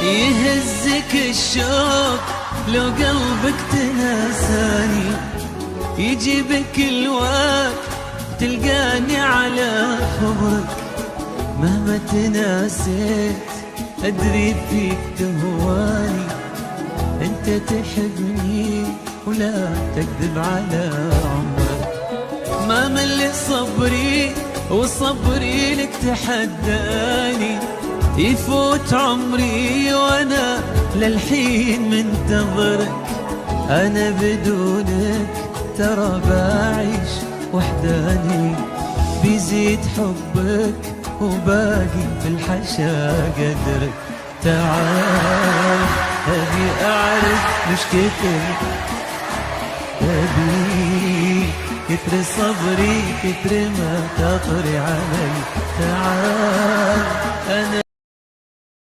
يهزك الشوق لو قلبك تناساني، يجي بكل وقت تلقاني على خبرك. مهما تناسيت أدري فيك تهواني، أنت تحبني ولا تكذب على عمرك. ما مل صبري وصبري لك تحداني، يفوت عمري وانا للحين منتظرك. انا بدونك ترى بعيش وحداني، بيزيد حبك وباقي في الحشا قدرك. تعال ابي اعرف مش كتر صبري كتر ما تطري علي. تعال أنا